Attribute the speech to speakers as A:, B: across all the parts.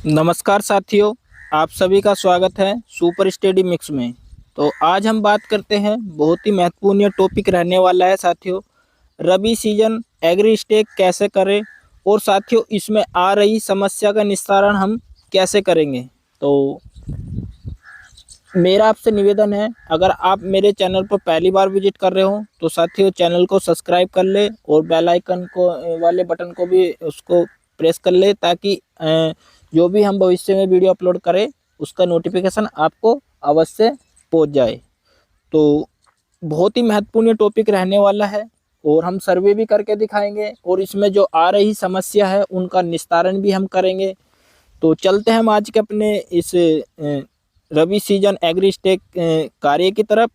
A: नमस्कार साथियों, आप सभी का स्वागत है सुपर स्टडी मिक्स में। तो आज हम बात करते हैं, बहुत ही महत्वपूर्ण ये टॉपिक रहने वाला है साथियों। रबी सीजन एग्री स्टेक कैसे करें और साथियों इसमें आ रही समस्या का निस्तारण हम कैसे करेंगे। तो मेरा आपसे निवेदन है, अगर आप मेरे चैनल पर पहली बार विजिट कर रहे हो तो साथियों चैनल को सब्सक्राइब कर ले और बेल आइकन को वाले बटन को भी उसको प्रेस कर ले, ताकि जो भी हम भविष्य में वीडियो अपलोड करें उसका नोटिफिकेशन आपको अवश्य पहुंच जाए। तो बहुत ही महत्वपूर्ण टॉपिक रहने वाला है और हम सर्वे भी करके दिखाएंगे और इसमें जो आ रही समस्या है उनका निस्तारण भी हम करेंगे। तो चलते हैं हम आज के अपने इस रबी सीजन एग्री स्टेक कार्य की तरफ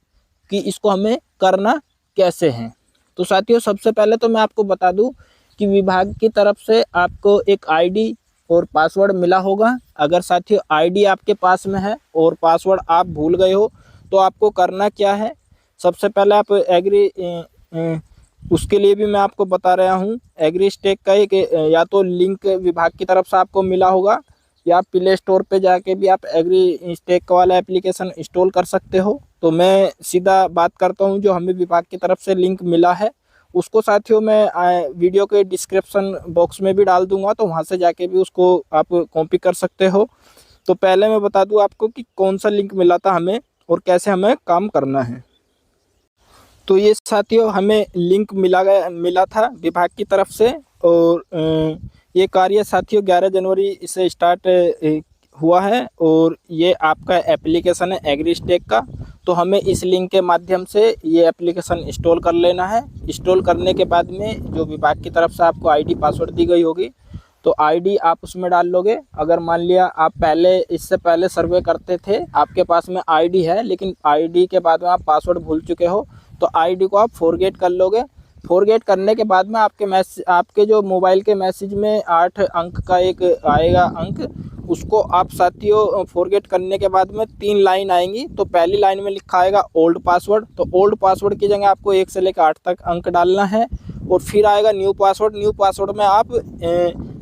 A: कि इसको हमें करना कैसे है। तो साथियों सबसे पहले तो मैं आपको बता दूं कि विभाग की तरफ से आपको एक आईडी और पासवर्ड मिला होगा। अगर साथियों आईडी आपके पास में है और पासवर्ड आप भूल गए हो तो आपको करना क्या है, सबसे पहले आप उसके लिए भी मैं आपको बता रहा हूँ। एग्री स्टेक का एक या तो लिंक विभाग की तरफ से आपको मिला होगा या प्ले स्टोर पे जाके भी आप एग्री स्टेक वाला एप्लीकेशन इंस्टॉल कर सकते हो। तो मैं सीधा बात करता हूँ, जो हमें विभाग की तरफ से लिंक मिला है उसको साथियों मैं वीडियो के डिस्क्रिप्शन बॉक्स में भी डाल दूंगा, तो वहाँ से जाके भी उसको आप कॉपी कर सकते हो। तो पहले मैं बता दूं आपको कि कौन सा लिंक मिला था हमें और कैसे हमें काम करना है। तो ये साथियों हमें लिंक मिला था विभाग की तरफ से और ये कार्य साथियों 11 जनवरी से स्टार्ट हुआ है और ये आपका एप्लीकेशन है एग्री स्टेक का। तो हमें इस लिंक के माध्यम से ये एप्लीकेशन इंस्टॉल कर लेना है। इंस्टॉल करने के बाद में जो विभाग की तरफ से आपको आईडी पासवर्ड दी गई होगी तो आईडी आप उसमें डाल लोगे। अगर मान लिया आप इससे पहले सर्वे करते थे, आपके पास में आईडी है लेकिन आईडी के बाद में आप पासवर्ड भूल चुके हो, तो आईडी को आप फॉरगेट कर लोगे। फॉरगेट करने के बाद में आपके जो मोबाइल के मैसेज में 8 अंक का एक आएगा अंक, उसको आप साथियों फॉरगेट करने के बाद में 3 लाइन आएंगी। तो पहली लाइन में लिखा आएगा ओल्ड पासवर्ड, तो ओल्ड पासवर्ड की जगह आपको 1 से लेकर 8 तक अंक डालना है। और फिर आएगा न्यू पासवर्ड। न्यू पासवर्ड में आप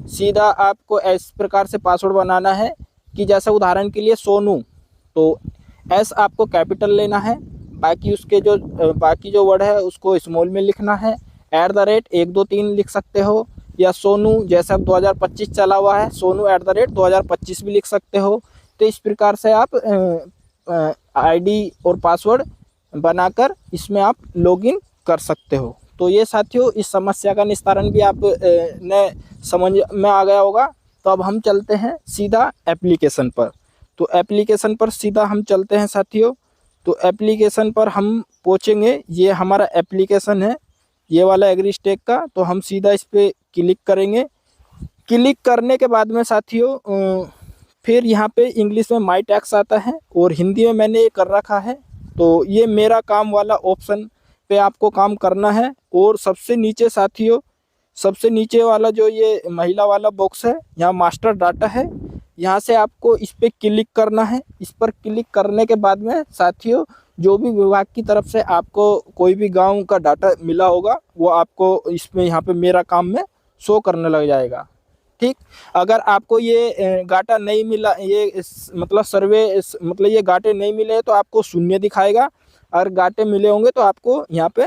A: सीधा आपको इस प्रकार से पासवर्ड बनाना है कि जैसे उदाहरण के लिए सोनू, तो एस आपको कैपिटल लेना है, बाकी उसके जो बाकी जो वर्ड है उसको स्मॉल में लिखना है। @ 1 2 3 लिख सकते हो, या सोनू जैसे अब 2025 चला हुआ है सोनू @ 2025 भी लिख सकते हो। तो इस प्रकार से आप आईडी और पासवर्ड बनाकर इसमें आप लॉगिन कर सकते हो। तो ये साथियों इस समस्या का निस्तारण भी आप ने समझ में आ गया होगा। तो अब हम चलते हैं सीधा एप्लीकेशन पर। तो एप्लीकेशन पर सीधा हम चलते हैं साथियों। तो एप्लीकेशन पर हम पहुँचेंगे, ये हमारा एप्लीकेशन है ये वाला एग्री स्टेक का। तो हम सीधा इस पर क्लिक करेंगे। क्लिक करने के बाद में साथियों फिर यहाँ पे इंग्लिश में माई टैक्स आता है और हिंदी में मैंने ये कर रखा है। तो ये मेरा काम वाला ऑप्शन पे आपको काम करना है। और सबसे नीचे साथियों, सबसे नीचे वाला जो ये महिला वाला बॉक्स है, यहाँ मास्टर डाटा है, यहाँ से आपको इस पर क्लिक करना है। इस पर क्लिक करने के बाद में साथियों जो भी विभाग की तरफ से आपको कोई भी गांव का डाटा मिला होगा वो आपको इसमें यहाँ पे मेरा काम में शो करने लग जाएगा। ठीक, अगर आपको ये डाटा नहीं मिला, मतलब सर्वे मतलब ये डाटे नहीं मिले तो आपको 0 दिखाएगा। अगर डाटे मिले होंगे तो आपको यहाँ पे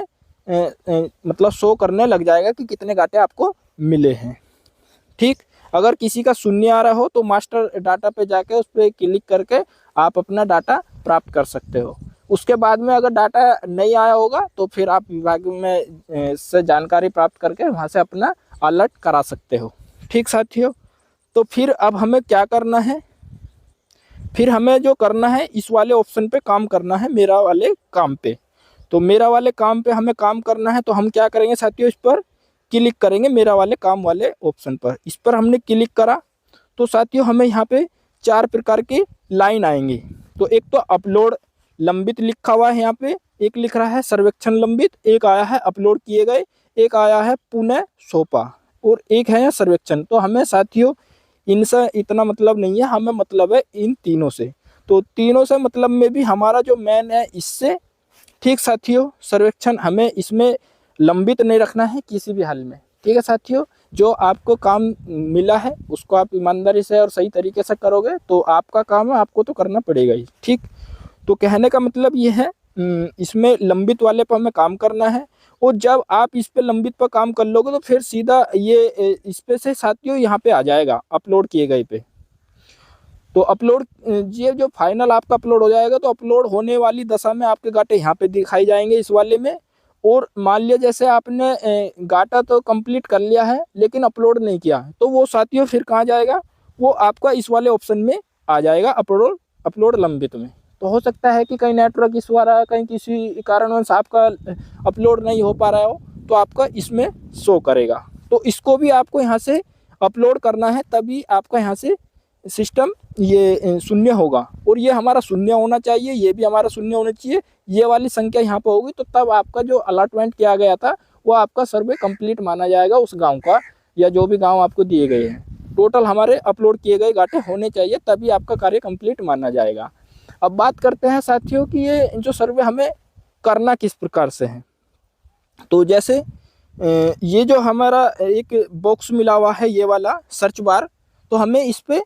A: मतलब शो करने लग जाएगा कि कितने डाटे आपको मिले हैं। ठीक, अगर किसी का 0 आ रहा हो तो मास्टर डाटा पे जाके उस पर क्लिक करके आप अपना डाटा प्राप्त कर सकते हो। उसके बाद में अगर डाटा नहीं आया होगा तो फिर आप विभाग में से जानकारी प्राप्त करके वहाँ से अपना अलर्ट करा सकते हो। ठीक साथियों, तो फिर अब हमें क्या करना है, फिर हमें जो करना है इस वाले ऑप्शन पे काम करना है, मेरा वाले काम पे। तो मेरा वाले काम पे हमें काम करना है, तो हम क्या करेंगे साथियों, इस पर क्लिक करेंगे मेरा वाले काम वाले ऑप्शन पर। इस पर हमने क्लिक करा तो साथियों हमें यहाँ पे 4 प्रकार की लाइन आएंगी। तो एक तो अपलोड लंबित लिखा हुआ है, यहाँ पे एक लिख रहा है सर्वेक्षण लंबित, एक आया है अपलोड किए गए, एक आया है पुनः सौंपा और एक है सर्वेक्षण। तो हमें साथियों इनसे इतना मतलब नहीं है, हमें मतलब है इन तीनों से। तो तीनों से मतलब में भी हमारा जो मेन है इससे। ठीक साथियों, सर्वेक्षण हमें इसमें लंबित नहीं रखना है किसी भी हाल में। ठीक है साथियों, जो आपको काम मिला है उसको आप ईमानदारी से और सही तरीके से करोगे तो आपका काम है, आपको तो करना पड़ेगा ही। ठीक, तो कहने का मतलब ये है, इसमें लंबित वाले पर हमें काम करना है, और जब आप इस पे लंबित पर काम कर लोगे तो फिर सीधा ये इस पे से साथियों यहाँ पे आ जाएगा अपलोड किए गए पे। तो अपलोड, ये जो फाइनल आपका अपलोड हो जाएगा तो अपलोड होने वाली दशा में आपके गाटे यहाँ पे दिखाई जाएंगे इस वाले में। और मान लिया जैसे आपने गाटा तो कंप्लीट कर लिया है लेकिन अपलोड नहीं किया, तो वो साथियों फिर कहाँ जाएगा, वो आपका इस वाले ऑप्शन में आ जाएगा, अपलोड अपलोड लंबित में। तो हो सकता है कि कहीं नेटवर्क इशू आ रहा है, कहीं किसी कारणवश आपका अपलोड नहीं हो पा रहा हो, तो आपका इसमें शो करेगा। तो इसको भी आपको यहाँ से अपलोड करना है, तभी आपका यहाँ से सिस्टम ये शून्य होगा, और ये हमारा शून्य होना चाहिए, ये भी हमारा शून्य होना चाहिए, ये वाली संख्या यहाँ पर होगी, तो तब आपका जो अलॉटमेंट किया गया था वो आपका सर्वे कंप्लीट माना जाएगा उस गांव का, या जो भी गांव आपको दिए गए हैं। टोटल हमारे अपलोड किए गए गाटे होने चाहिए, तभी आपका कार्य कंप्लीट माना जाएगा। अब बात करते हैं साथियों कि ये जो सर्वे हमें करना किस प्रकार से है। तो जैसे ये जो हमारा एक बॉक्स मिला हुआ है ये वाला सर्च बार, तो हमें इस पर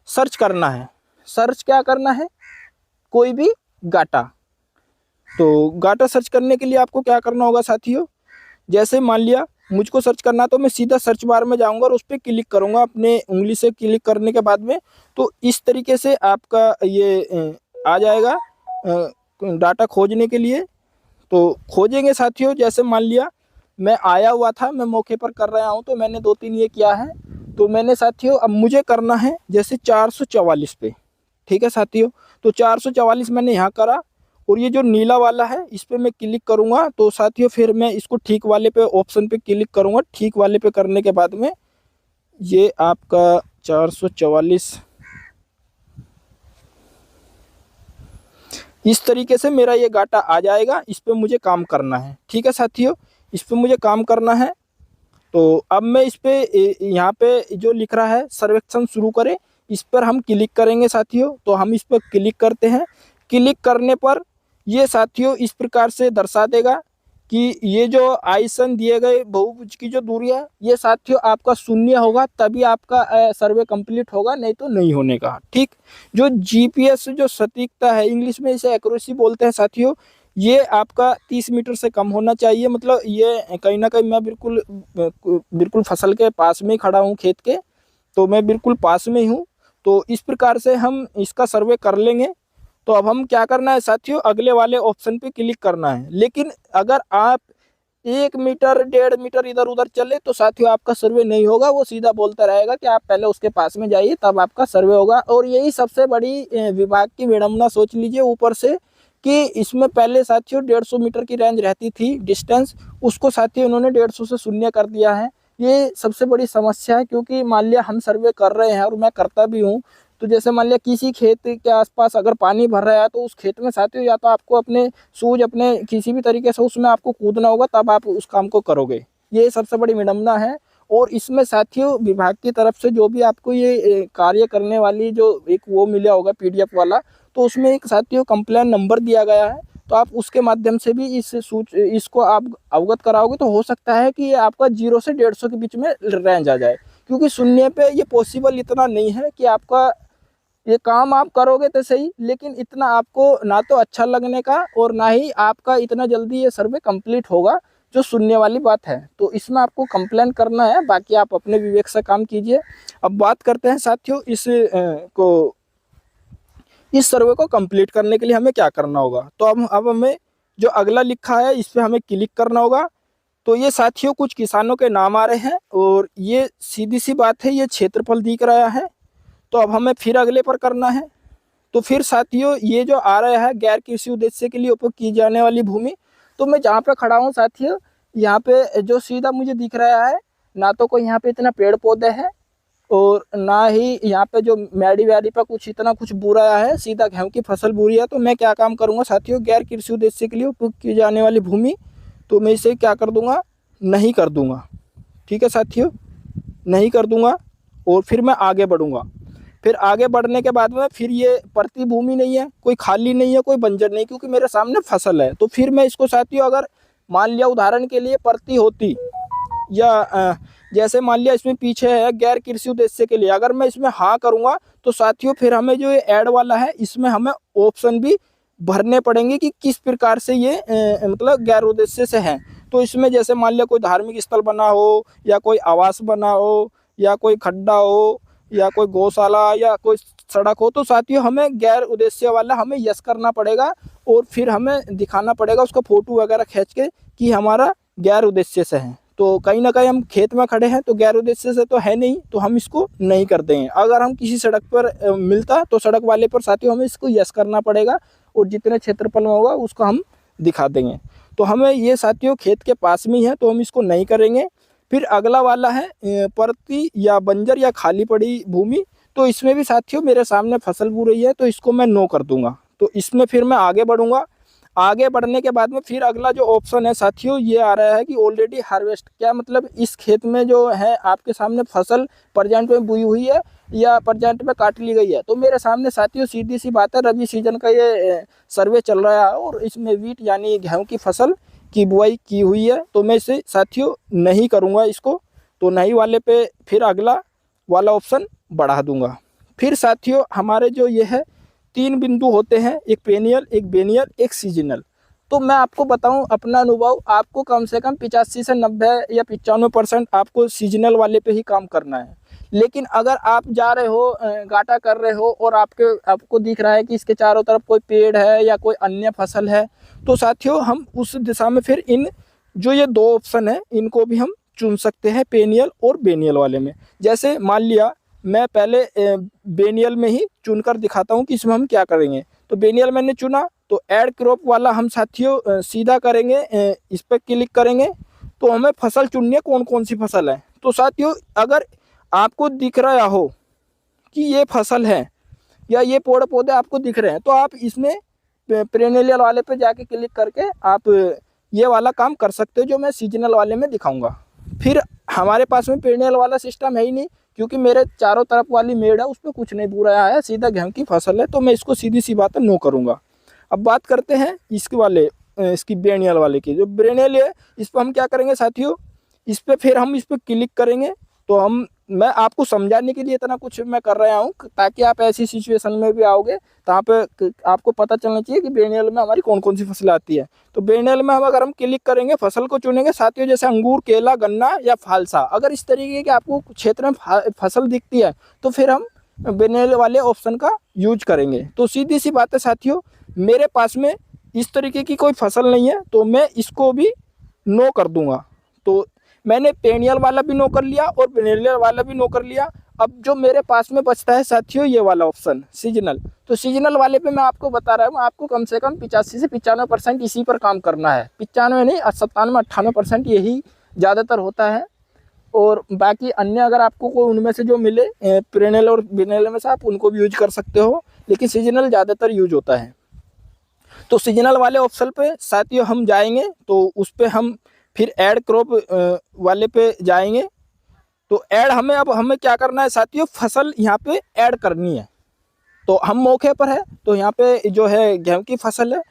A: सर्च करना है। सर्च क्या करना है, कोई भी गाटा। तो गाटा सर्च करने के लिए आपको क्या करना होगा साथियों, जैसे मान लिया मुझको सर्च करना, तो मैं सीधा सर्च बार में जाऊंगा और उस पर क्लिक करूंगा अपने उंगली से। क्लिक करने के बाद में तो इस तरीके से आपका ये आ जाएगा डाटा खोजने के लिए। तो खोजेंगे साथियों, जैसे मान लिया मैं आया हुआ था, मैं मौके पर कर रहा हूँ, तो मैंने 2-3 ये किया है। तो मैंने साथियों अब मुझे करना है जैसे 444 पे, ठीक है साथियों। तो 444 मैंने यहाँ करा, और ये जो नीला वाला है इस पर मैं क्लिक करूँगा। तो साथियों फिर मैं इसको ठीक वाले पे ऑप्शन पे क्लिक करूँगा। ठीक वाले पे करने के बाद में ये आपका 444 इस तरीके से मेरा ये गाटा आ जाएगा। इस पे मुझे काम करना है, ठीक है साथियों, इस पे मुझे काम करना है। तो अब मैं इस पे यहाँ पे जो लिख रहा है सर्वेक्षण शुरू करें, इस पर हम क्लिक करेंगे साथियों। तो हम इस पर क्लिक करते हैं। क्लिक करने पर ये साथियों इस प्रकार से दर्शा देगा कि ये जो आयसन दिए गए बहुभुज की जो दूरी है ये साथियों आपका शून्य होगा, तभी आपका सर्वे कंप्लीट होगा, नहीं तो नहीं होने का। ठीक, जो जीपीएस जो सटीकता है, इंग्लिश में इसे एक्यूरेसी बोलते हैं साथियों, ये आपका 30 मीटर से कम होना चाहिए। मतलब ये कहीं ना कहीं मैं बिल्कुल फसल के पास में ही खड़ा हूँ, खेत के, तो मैं बिल्कुल पास में ही हूँ। तो इस प्रकार से हम इसका सर्वे कर लेंगे। तो अब हम क्या करना है साथियों, अगले वाले ऑप्शन पे क्लिक करना है। लेकिन अगर आप 1 मीटर 1.5 मीटर इधर उधर चले तो साथियों आपका सर्वे नहीं होगा, वो सीधा बोलता रहेगा कि आप पहले उसके पास में जाइए तब आपका सर्वे होगा। और यही सबसे बड़ी विभाग की विडंबना सोच लीजिए ऊपर से, कि इसमें पहले साथियों 150 मीटर की रेंज रहती थी डिस्टेंस, उसको साथियों उन्होंने 150 से शून्य कर दिया है। ये सबसे बड़ी समस्या है, क्योंकि मान लिया हम सर्वे कर रहे हैं और मैं करता भी हूँ, तो जैसे मान लिया किसी खेत के आसपास अगर पानी भर रहा है तो उस खेत में साथियों या तो आपको अपने सूझ अपने किसी भी तरीके से उसमें आपको कूदना होगा, तब आप उस काम को करोगे। ये सबसे बड़ी विडंबना है। और इसमें साथियों विभाग की तरफ से जो भी आपको ये कार्य करने वाली जो एक वो मिला होगा पीडीएफ वाला, तो उसमें एक साथियों कंप्लेन नंबर दिया गया है। तो आप उसके माध्यम से भी इसको आप अवगत कराओगे तो हो सकता है कि ये आपका 0 से 150 के बीच में रेंज आ जाए, क्योंकि शून्य पे ये पॉसिबल इतना नहीं है कि आपका ये काम आप करोगे तो सही, लेकिन इतना आपको ना तो अच्छा लगने का और ना ही आपका इतना जल्दी ये सर्वे कंप्लीट होगा, जो शून्य वाली बात है। तो इसमें आपको कंप्लेन करना है, बाकी आप अपने विवेक से काम कीजिए। अब बात करते हैं साथियों इस सर्वे को कंप्लीट करने के लिए हमें क्या करना होगा। तो अब हमें जो अगला लिखा है इस पर हमें क्लिक करना होगा। तो ये साथियों कुछ किसानों के नाम आ रहे हैं, और ये सीधी सी बात है, ये क्षेत्रफल दिख रहा है। तो अब हमें फिर अगले पर करना है। तो फिर साथियों ये जो आ रहा है गैर कृषि उद्देश्य के लिए उपयोग की जाने वाली भूमि, तो मैं जहाँ पे खड़ा हूँ साथियों, यहाँ पे जो सीधा मुझे दिख रहा है, ना तो कोई यहाँ पे इतना पेड़ पौधे हैं और ना ही यहाँ पे जो मैडी वैडी पर कुछ इतना कुछ बुरा है, सीधा गेहूँ की फसल बुरी है। तो मैं क्या काम करूँगा साथियों, गैर कृषि उद्देश्य के लिए उपयोग की जाने वाली भूमि, तो मैं इसे क्या कर दूँगा, नहीं कर दूँगा। ठीक है साथियों, नहीं कर दूँगा। और फिर मैं आगे बढ़ूँगा। फिर आगे बढ़ने के बाद में फिर ये परती भूमि नहीं है, कोई खाली नहीं है, कोई बंजर नहीं, क्योंकि मेरे सामने फसल है। तो फिर मैं इसको साथियों अगर मान लिया उदाहरण के लिए परती होती, या जैसे मान लिया इसमें पीछे है गैर कृषि उद्देश्य के लिए, अगर मैं इसमें हाँ करूँगा तो साथियों फिर हमें जो ये ऐड वाला है इसमें हमें ऑप्शन भी भरने पड़ेंगे कि किस प्रकार से ये मतलब गैर उद्देश्य से है। तो इसमें जैसे मान लिया कोई धार्मिक स्थल बना हो या कोई आवास बना हो या कोई खड्डा हो या कोई गौशाला या कोई सड़क हो, तो साथियों हमें गैर उद्देश्य वाला हमें यस करना पड़ेगा और फिर हमें दिखाना पड़ेगा उसका फोटो वगैरह खींच के कि हमारा गैर उद्देश्य से है। तो कहीं ना कहीं हम खेत में खड़े हैं तो गैर उद्देश्य से तो है नहीं, तो हम इसको नहीं कर देंगे। अगर हम किसी सड़क पर मिलता तो सड़क वाले पर साथियों हमें इसको यस करना पड़ेगा और जितने क्षेत्रफल में होगा उसको हम दिखा देंगे। तो हमें ये साथियों खेत के पास में ही है तो हम इसको नहीं करेंगे। फिर अगला वाला है परती या बंजर या खाली पड़ी भूमि, तो इसमें भी साथियों मेरे सामने फसल बो रही है तो इसको मैं नो कर दूंगा। तो इसमें फिर मैं आगे बढ़ूंगा। आगे बढ़ने के बाद में फिर अगला जो ऑप्शन है साथियों ये आ रहा है कि ऑलरेडी हार्वेस्ट, क्या मतलब इस खेत में जो है आपके सामने फसल प्रेजेंट में बोई हुई है या प्रेजेंट में काट ली गई है। तो मेरे सामने साथियों सीधी सी बात है रबी सीजन का ये सर्वे चल रहा है और इसमें वीट यानी गेहूँ की फसल की बुआई की हुई है, तो मैं इसे साथियों नहीं करूँगा इसको। तो नहीं वाले पे फिर अगला वाला ऑप्शन बढ़ा दूंगा। फिर साथियों हमारे जो ये है 3 बिंदु होते हैं, एक पेनियल, एक बेनियल, एक सीजनल। तो मैं आपको बताऊं अपना अनुभव, आपको कम से कम 85 से 90 या 95% आपको सीजनल वाले पे ही काम करना है। लेकिन अगर आप जा रहे हो गाटा कर रहे हो और आपको दिख रहा है कि इसके चारों तरफ कोई पेड़ है या कोई अन्य फसल है, तो साथियों हम उस दिशा में फिर इन जो ये 2 ऑप्शन है इनको भी हम चुन सकते हैं पेनियल और बेनियल वाले में। जैसे मान लिया मैं पहले बेनियल में ही चुनकर दिखाता हूँ कि इसमें हम क्या करेंगे। तो बेनियल मैंने चुना तो ऐड क्रॉप वाला हम साथियों सीधा करेंगे, इस पर क्लिक करेंगे तो हमें फसल चुननी है कौन कौन सी फसल है। तो साथियों अगर आपको दिख रहा हो कि ये फसल है या ये पेड़ पौधे आपको दिख रहे हैं तो आप इसमें पेरेनियल वाले पे जाके क्लिक करके आप ये वाला काम कर सकते हो जो मैं सीजनल वाले में दिखाऊंगा। फिर हमारे पास में पेरेनियल वाला सिस्टम है ही नहीं क्योंकि मेरे चारों तरफ वाली मेड़ है उसमें कुछ नहीं बो रहा है, सीधा गेहूं की फसल है, तो मैं इसको सीधी सी बात है नो करूँगा। अब बात करते हैं इसकी बेनियल वाले की। जो बेनियल है इस पर हम क्या करेंगे साथियों, इस पर फिर हम इस पर क्लिक करेंगे। तो मैं आपको समझाने के लिए इतना कुछ मैं कर रहा हूँ ताकि आप ऐसी सिचुएशन में भी आओगे तो पे आपको पता चलना चाहिए कि बेनियल में हमारी कौन कौन सी फसल आती है। तो बेनियल में अगर हम क्लिक करेंगे फसल को चुनेंगे साथियों, जैसे अंगूर, केला, गन्ना या फालसा, अगर इस तरीके की आपको क्षेत्र में फसल दिखती है तो फिर हम बेनियल वाले ऑप्शन का यूज करेंगे। तो सीधी सी बात है साथियों मेरे पास में इस तरीके की कोई फसल नहीं है तो मैं इसको भी नो कर दूंगा। तो मैंने पेनियल वाला भी नो कर लिया और बेनियल वाला भी नो कर लिया। अब जो मेरे पास में बचता है साथियों ये वाला ऑप्शन सीजनल। तो सीजनल वाले पे मैं आपको बता रहा हूँ आपको कम से कम 85 से 95% इसी पर काम करना है। 95 नहीं 97-98% यही ज़्यादातर होता है। और बाकी अन्य अगर आपको कोई उनमें से जो मिले पेरेनियल और बेनियल में से आप उनको भी यूज कर सकते हो, लेकिन सीजनल ज़्यादातर यूज होता है। तो सीजनल वाले ऑप्शन पे साथियों हम जाएंगे तो उस पर हम फिर ऐड क्रॉप वाले पे जाएंगे। तो ऐड हमें क्या करना है साथियों, फसल यहाँ पे ऐड करनी है। तो हम मौके पर है तो यहाँ पे जो है गेहूं की फसल है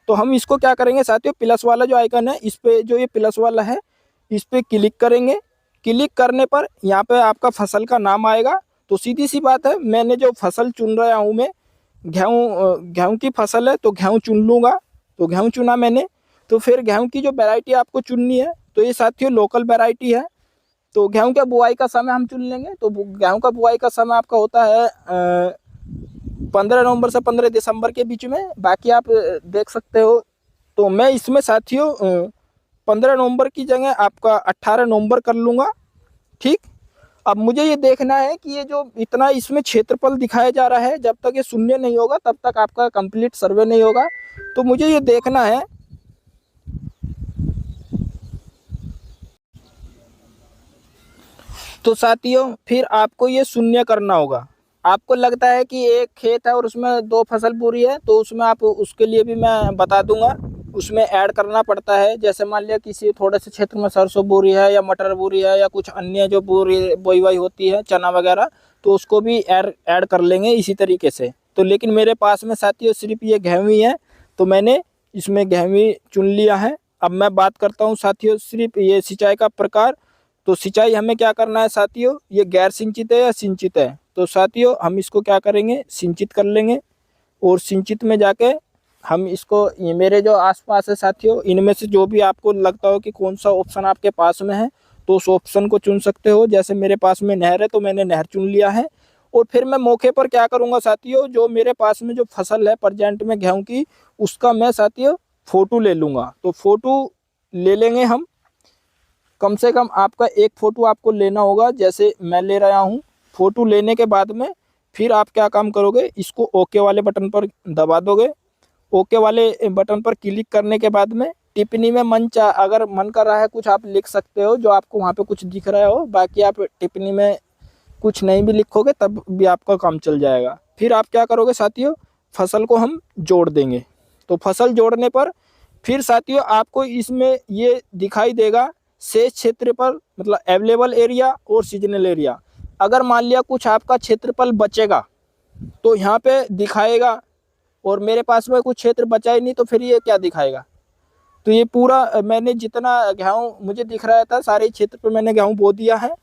A: तो हम इसको क्या करेंगे साथियों, प्लस वाला जो आइकन है इस पे जो ये प्लस वाला है इस पे क्लिक करेंगे। क्लिक करने पर यहाँ पे आपका फसल का नाम आएगा। तो सीधी सी बात है मैंने जो फसल चुन रहा हूँ मैं गेहूं की फसल है तो गेहूं चुन लूँगा। तो गेहूं चुना मैंने, तो फिर गेहूं की जो वैरायटी आपको चुननी है तो ये साथियों लोकल वैरायटी है। तो गेहूं का बुआई का समय हम चुन लेंगे। तो गेहूं का बुआई का समय आपका होता है 15 नवंबर से 15 दिसंबर के बीच में, बाकी आप देख सकते हो। तो मैं इसमें साथियों 15 नवंबर की जगह आपका 18 नवंबर कर लूँगा। ठीक, अब मुझे ये देखना है कि ये जो इतना इसमें क्षेत्रफल दिखाया जा रहा है जब तक ये शून्य नहीं होगा तब तक आपका कंप्लीट सर्वे नहीं होगा। तो मुझे ये देखना है तो साथियों फिर आपको ये शून्य करना होगा। आपको लगता है कि एक खेत है और उसमें 2 फसल पूरी है तो उसमें आप उसके लिए भी मैं बता दूंगा, उसमें ऐड करना पड़ता है। जैसे मान लिया किसी थोड़े से क्षेत्र में सरसों बोरी है या मटर बोरी है या कुछ अन्य जो बोई होती है चना वगैरह, तो उसको भी ऐड कर लेंगे इसी तरीके से। तो लेकिन मेरे पास में साथियों सिर्फ ये गेहूं ही है तो मैंने इसमें गेहूं चुन लिया है। अब मैं बात करता हूँ साथियों सिर्फ ये सिंचाई का प्रकार तो सिंचाई हमें क्या करना है साथियों, ये गैर सिंचित है या सिंचित है, तो साथियों हम इसको क्या करेंगे, सिंचित कर लेंगे। और सिंचित में जाके हम इसको, ये मेरे जो आसपास है साथियों, इनमें से जो भी आपको लगता हो कि कौन सा ऑप्शन आपके पास में है, तो उस ऑप्शन को चुन सकते हो। जैसे मेरे पास में नहर है तो मैंने नहर चुन लिया है। और फिर मैं मौके पर क्या करूंगा साथियों, जो मेरे पास में जो फसल है प्रजेंट में गेहूं की, उसका मैं साथियों फोटो ले लूंगा। तो फोटो ले लेंगे हम, कम से कम आपका एक फ़ोटो आपको लेना होगा, जैसे मैं ले रहा हूँ। फ़ोटो लेने के बाद में फिर आप क्या काम करोगे, इसको ओके वाले बटन पर दबा दोगे। ओके वाले बटन पर क्लिक करने के बाद में टिप्पणी में अगर मन कर रहा है कुछ आप लिख सकते हो, जो आपको वहाँ पे कुछ दिख रहा हो। बाकी आप टिप्पणी में कुछ नहीं भी लिखोगे तब भी आपका काम चल जाएगा। फिर आप क्या करोगे साथियों, फसल को हम जोड़ देंगे। तो फसल जोड़ने पर फिर साथियों आपको इसमें ये दिखाई देगा शेष क्षेत्र पर, मतलब अवेलेबल एरिया और सीजनल एरिया। अगर मान लिया कुछ आपका क्षेत्रफल बचेगा तो यहाँ पे दिखाएगा, और मेरे पास में कुछ क्षेत्र बचा ही नहीं तो फिर ये क्या दिखाएगा। तो ये पूरा मैंने जितना गेहूँ मुझे दिख रहा था सारे क्षेत्र पर मैंने गेहूँ बो दिया है।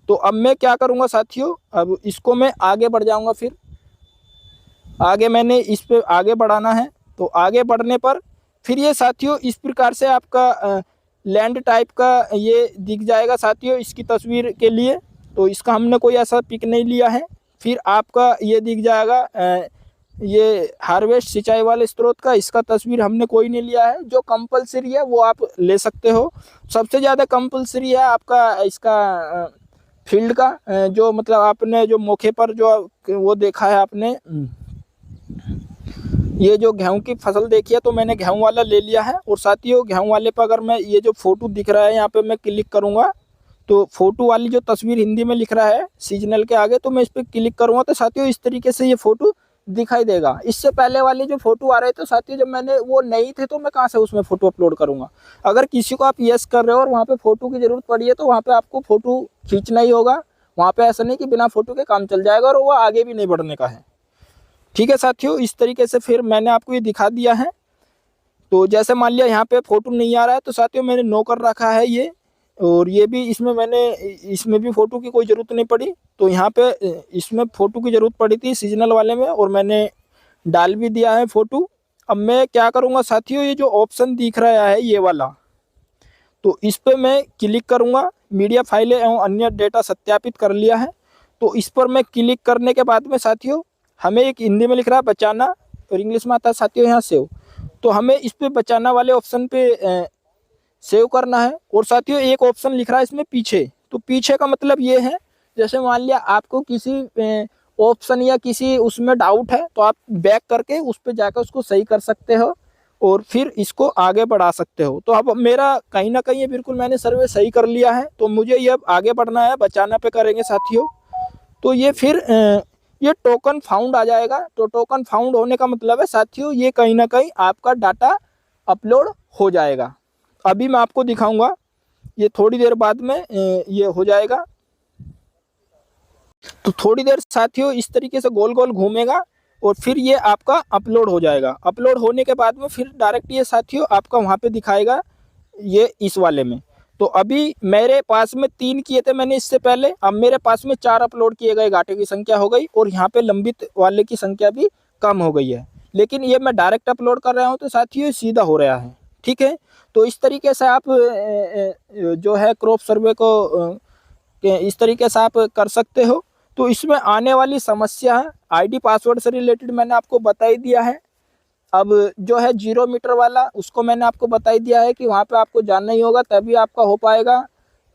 A: तो अब मैं क्या करूँगा साथियों, अब इसको मैं आगे बढ़ जाऊँगा। फिर आगे मैंने इस पे आगे बढ़ाना है। तो आगे बढ़ने पर फिर ये साथियों इस प्रकार से आपका लैंड टाइप का ये दिख जाएगा साथियों इसकी तस्वीर के लिए। तो इसका हमने कोई ऐसा पिक नहीं लिया है। फिर आपका ये दिख जाएगा ये हार्वेस्ट सिंचाई वाले स्रोत का, इसका तस्वीर हमने कोई नहीं लिया है। जो कंपलसरी है वो आप ले सकते हो। सबसे ज़्यादा कंपलसरी है आपका इसका फील्ड का, जो मतलब आपने जो मौके पर जो वो देखा है आपने, ये जो गेहूं की फसल देखी है तो मैंने गेहूं वाला ले लिया है। और साथियों गेहूं वाले पर अगर मैं ये जो फोटो दिख रहा है यहाँ पे मैं क्लिक करूँगा, तो फोटो वाली जो तस्वीर हिंदी में लिख रहा है सीजनल के आगे, तो मैं इस पर क्लिक करूँगा तो साथियों इस तरीके से ये फोटो दिखाई देगा। इससे पहले वाले जो फोटो आ रहे थे साथियों, जब मैंने वो नहीं थे तो मैं कहाँ से उसमें फोटो अपलोड करूँगा। अगर किसी को आप यस कर रहे हो और वहाँ पे फोटो की ज़रूरत पड़ी है तो वहाँ पे आपको फोटो खींचना ही होगा। वहाँ पे ऐसा नहीं कि बिना फोटो के काम चल जाएगा, और वो आगे भी नहीं बढ़ने का है। ठीक है साथियों, इस तरीके से फिर मैंने आपको ये दिखा दिया है। तो जैसे मान लिया यहाँ पे फोटो नहीं आ रहा है तो साथियों मैंने नो कर रखा है ये, और ये भी इसमें भी फ़ोटो की कोई ज़रूरत नहीं पड़ी। तो यहाँ पे इसमें फ़ोटो की ज़रूरत पड़ी थी सीजनल वाले में, और मैंने डाल भी दिया है फ़ोटो। अब मैं क्या करूँगा साथियों, ये जो ऑप्शन दिख रहा है ये वाला, तो इस पर मैं क्लिक करूँगा। मीडिया फाइलें एवं अन्य डेटा सत्यापित कर लिया है। तो इस पर मैं क्लिक करने के बाद में साथियों हमें एक हिंदी में लिख रहा है बचाना, और इंग्लिश में आता है साथियों यहाँ सेव। तो हमें इस पे बचाना वाले ऑप्शन पे सेव करना है। और साथियों एक ऑप्शन लिख रहा है इसमें पीछे, तो पीछे का मतलब ये है, जैसे मान लिया आपको किसी ऑप्शन या किसी उसमें डाउट है तो आप बैक करके उस पर जाकर उसको सही कर सकते हो और फिर इसको आगे बढ़ा सकते हो। तो अब मेरा कहीं ना कहीं ये बिल्कुल मैंने सर्वे सही कर लिया है। तो मुझे ये अब आगे बढ़ना है, बचाना पे करेंगे साथियों। तो ये फिर ये टोकन फाउंड आ जाएगा। तो टोकन फाउंड होने का मतलब है साथियों ये कहीं ना कहीं आपका डाटा अपलोड हो जाएगा। अभी मैं आपको दिखाऊंगा, ये थोड़ी देर बाद में ये हो जाएगा। तो थोड़ी देर साथियों इस तरीके से गोल गोल घूमेगा और फिर ये आपका अपलोड हो जाएगा। अपलोड होने के बाद में फिर डायरेक्ट ये साथियों आपका वहाँ पे दिखाएगा ये इस वाले में। तो अभी मेरे पास में 3 किए थे मैंने इससे पहले, अब मेरे पास में 4 अपलोड किए गए घाटे की संख्या हो गई और यहाँ पे लंबित वाले की संख्या भी कम हो गई है। लेकिन ये मैं डायरेक्ट अपलोड कर रहा हूँ तो साथियों सीधा हो रहा है। ठीक है, तो इस तरीके से आप जो है क्रॉप सर्वे को इस तरीके से आप कर सकते हो। तो इसमें आने वाली समस्या है आईडी पासवर्ड से रिलेटेड मैंने आपको बता ही दिया है। अब जो है 0 मीटर वाला उसको मैंने आपको बता ही दिया है कि वहाँ पे आपको जानना ही होगा तभी आपका हो पाएगा।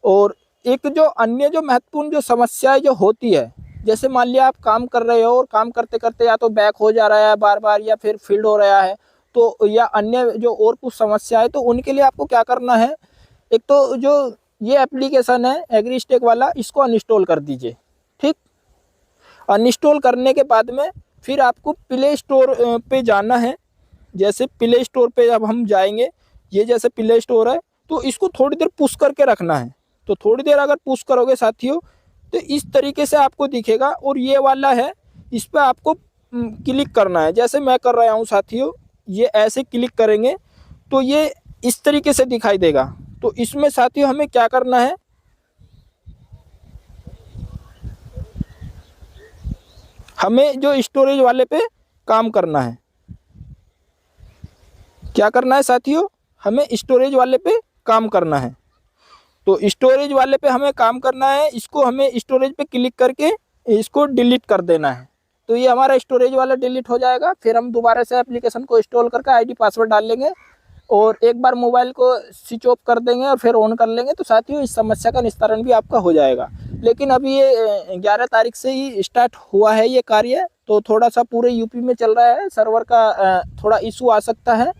A: और एक जो अन्य जो महत्वपूर्ण जो समस्याएं जो होती है, जैसे मान लिया आप काम कर रहे हो और काम करते करते या तो बैक हो जा रहा है बार बार या फिर फील्ड हो रहा है, तो या अन्य जो और कुछ समस्या है, तो उनके लिए आपको क्या करना है, एक तो जो ये एप्लीकेशन है एग्रीस्टेक वाला इसको अनइंस्टॉल कर दीजिए। ठीक, अनइंस्टॉल करने के बाद में फिर आपको प्ले स्टोर पे जाना है। जैसे प्ले स्टोर पे जब हम जाएंगे, ये जैसे प्ले स्टोर है तो इसको थोड़ी देर पुश करके रखना है। तो थोड़ी देर अगर पुश करोगे साथियों तो इस तरीके से आपको दिखेगा। और ये वाला है इस पर आपको क्लिक करना है, जैसे मैं कर रहा हूँ साथियों। ये ऐसे क्लिक करेंगे तो ये इस तरीके से दिखाई देगा। तो इसमें साथियों हमें क्या करना है, हमें जो स्टोरेज वाले पे काम करना है। क्या करना है साथियों, हमें स्टोरेज वाले पे काम करना है। तो स्टोरेज वाले पे हमें काम करना है, इसको हमें स्टोरेज पे क्लिक करके इसको डिलीट कर देना है। तो ये हमारा स्टोरेज वाला डिलीट हो जाएगा। फिर हम दोबारा से एप्लीकेशन को इंस्टॉल करके आईडी पासवर्ड डाल लेंगे और एक बार मोबाइल को स्विच ऑफ कर देंगे और फिर ऑन कर लेंगे। तो साथियों इस समस्या का निस्तारण भी आपका हो जाएगा। लेकिन अभी ये 11 तारीख से ही स्टार्ट हुआ है ये कार्य, तो थोड़ा सा पूरे यूपी में चल रहा है, सर्वर का थोड़ा इशू आ सकता है।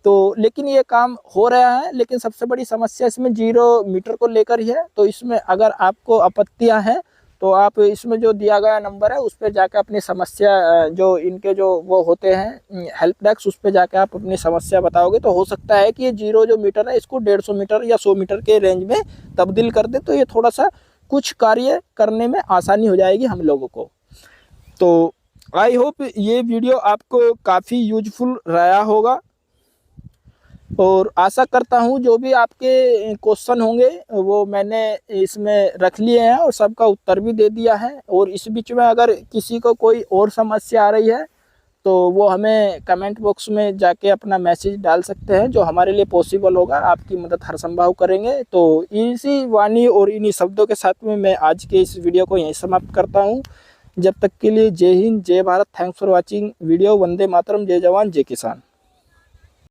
A: तो लेकिन ये काम हो रहा है। लेकिन सबसे बड़ी समस्या इसमें 0 मीटर को लेकर ही है। तो इसमें अगर आपको आपत्तियां हैं तो आप इसमें जो दिया गया नंबर है उस पर जाकर अपनी समस्या, जो इनके जो वो होते हैं हेल्प डेस्क, उस पर जाकर आप अपनी समस्या बताओगे तो हो सकता है कि ये 0 जो मीटर है इसको 150 मीटर या 100 मीटर के रेंज में तब्दील कर दे। तो ये थोड़ा सा कुछ कार्य करने में आसानी हो जाएगी हम लोगों को। तो आई होप ये वीडियो आपको काफ़ी यूजफुल रहा होगा और आशा करता हूँ जो भी आपके क्वेश्चन होंगे वो मैंने इसमें रख लिए हैं और सबका उत्तर भी दे दिया है। और इस बीच में अगर किसी को कोई और समस्या आ रही है तो वो हमें कमेंट बॉक्स में जाके अपना मैसेज डाल सकते हैं, जो हमारे लिए पॉसिबल होगा। आपकी मदद हर संभव करेंगे। तो इसी वाणी और इन्हीं शब्दों के साथ में मैं आज के इस वीडियो को यहीं समाप्त करता हूँ। जब तक के लिए जय हिंद, जय Bharat. Thanks for watching video. वंदे मातरम, जय जवान, जय किसान।